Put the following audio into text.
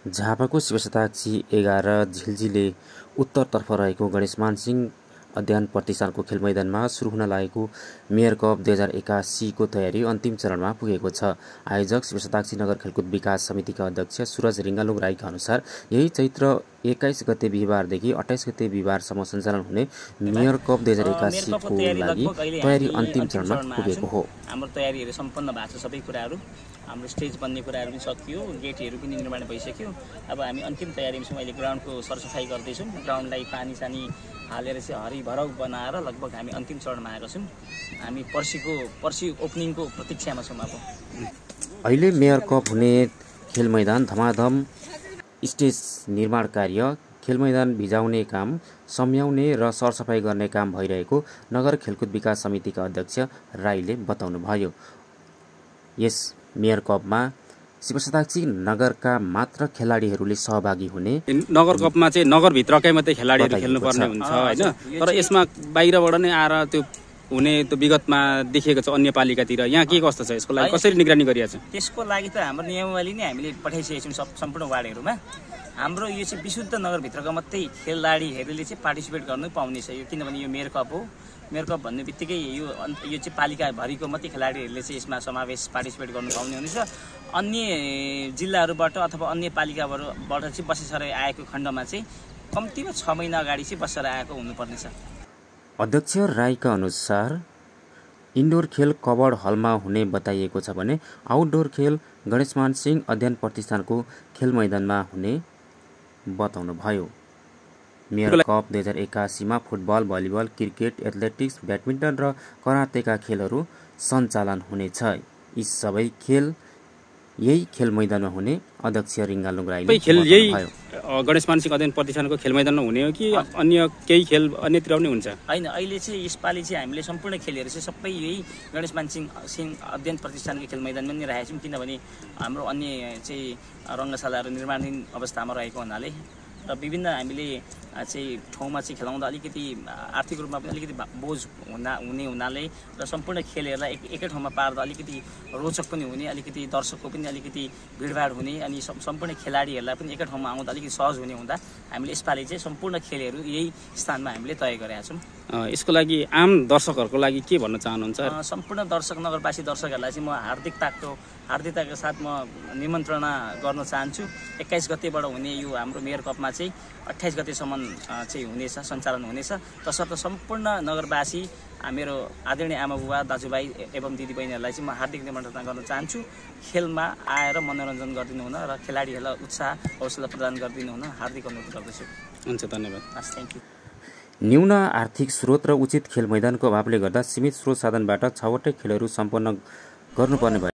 झापाको शिवशताब्दी 11 झिल्जीले उत्तरतर्फ रहेको गणेशमान सिंह अध्ययन प्रतिष्ठानको खेल मैदानमा सुरु हुन लागेको मेयर कप 2081 को तयारी अन्तिम चरणमा पुगेको छ। आयोजक शिवशताब्दी नगर खेलकुद विकास समितिका अध्यक्ष सुरज रिङ्गालुङ राईका अनुसार यही चैत्र 21 गते बिहिबारदेखि 28 गते बिहिबारसम्म सञ्चालन हुने मेयर कप 2081 को लागि तयारी अन्तिम चरणमा पुगेको हो। हाम्रो तयारीहरू सम्पन्न भएको छ। सबै कुराहरू हाम्रो स्टेज बन्ने कुराहरू पनि सकियो, गेटहरू पनि निर्माण भइसक्यो। अब हामी अन्तिम तयारीमा छौँ। अहिले ग्राउन्डको सरसफाइ गर्दैछौँ। ग्राउन्डलाई पानी हालेर चाहिँ हरिभरौ बनाएर लगभग हामी अन्तिम चरणमा आएका छौँ। हामी पर्सि ओपनिङको प्रतीक्षामा छौँ। अब अहिले मेयर कप हुने खेल मैदान धमाधम स्टेज निर्माण कार्य, खेल मैदान भिजाउने काम, सम्याउने र सरसफाइ गर्ने काम भइरहेको नगर खेलकुद विकास समितिका अध्यक्ष राईले बताउनुभयो। यस मेयर कपमा शिवशताब्दी नगरका मात्र खेलाडीहरूले सहभागी हुने, नगर कपमा चाहिँ नगरभित्रकै मात्रै खेलाडीहरू खेल्नुपर्ने हुन्छ हैन। तर यसमा बाहिरबाट नै आएर त्यो हुने त्यो विगतमा देखिएको छ अन्य पालिकातिर। यहाँ के कस्तो छ, यसको लागि कसरी निगरानी गरिएको छ? त्यसको लागि त हाम्रो नियमावली नै हामीले पठाइसकेका छौँ सम्पूर्ण वार्डहरूमा। हाम्रो यो चाहिँ विशुद्ध नगरभित्रका मात्रै खेलाडीहरूले चाहिँ पार्टिसिपेट गर्नु पाउने छ। यो किनभने यो मेयर कप हो। मेयर कप भन्ने बित्तिकै यो चाहिँ पालिकाभरिको मात्रै खेलाडीहरूले चाहिँ यसमा पार्टिसिपेट गर्नु पाउने हुनेछ। अन्य जिल्लाहरूबाट अथवा अन्य पालिकाबाट चाहिँ बसेर आएको खण्डमा चाहिँ कम्तीमा 6 महिना अगाडि चाहिँ बसेर आएको हुनुपर्नेछ। अध्यक्ष राईका अनुसार इन्डोर खेल कवर्ड हलमा हुने बताइएको छ भने आउटडोर खेल गणेशमान सिंह अध्ययन प्रतिष्ठानको खेल मैदानमा हुने बताउनुभयो। मेयर कप 2081 मा football, volleyball, cricket, athletics, badminton र करातेका खेलहरू सञ्चालन हुनेछ। यी सबै खेल यही खेल मैदानमा हुने अध्यक्ष रिङ्गालुङ राईले बताउनुभयो। गणेशमान सिंह अध्ययन प्रतिष्ठानको खेल मैदानमा हुने हो कि अन्य केही खेल अन्यतिर पनि हुन्छ? होइन, अहिले चाहिँ यसपालि चाहिँ हामीले सम्पूर्ण खेलहरू चाहिँ सबै यही गणेशमान सिंह अध्ययन प्रतिष्ठानको खेल मैदानमा नै राखेका छौँ। किनभने हाम्रो अन्य चाहिँ रङ्गशालाहरू निर्माणाधीन अवस्थामा रहेको हुनाले र विभिन्न हामीले चाहिँ ठाउँमा चाहिँ खेलाउँदा अलिकति आर्थिक रूपमा पनि अलिकति बोझ हुने हुनाले र सम्पूर्ण खेलहरूलाई एकै ठाउँमा पार्दा अलिकति रोचक पनि हुने, अलिकति दर्शकको पनि अलिकति भिडभाड हुने अनि सम्पूर्ण खेलाडीहरूलाई पनि एकै ठाउँमा आउँदा अलिकति सहज हुने हुँदा हामीले यसपालि चाहिँ सम्पूर्ण खेलहरू यही स्थानमा हामीले तय गरेका छौँ। यसको लागि आम दर्शकहरूको लागि के भन्न चाहनुहुन्छ? सम्पूर्ण दर्शक नगरवासी दर्शकहरूलाई चाहिँ म हार्दिकताका साथ म निमन्त्रणा गर्न चाहन्छु। 21 गतेबाट हुने यो हाम्रो मेयर कपमा चाहिँ 28 गतेसम्म चाहिँ हुनेछ, सञ्चालन हुनेछ। तसर्थ सम्पूर्ण नगरवासी मेरो आदरणीय आमा बुबा दाजुभाइ एवं दिदीबहिनीहरूलाई चाहिँ म हार्दिक निमन्त्रणा गर्न चाहन्छु। खेलमा आएर मनोरञ्जन गरिदिनु हुन र खेलाडीहरूलाई उत्साह हौसला प्रदान गरिदिनु हुन हार्दिक अनुरोध गर्दछु। हुन्छ, धन्यवाद। Thank you. न्यून आर्थिक स्रोत र उचित खेल मैदानको अभावले गर्दा सीमित स्रोत साधनबाट 6वटै खेलहरू सम्पन्न गर्नुपर्ने भयो।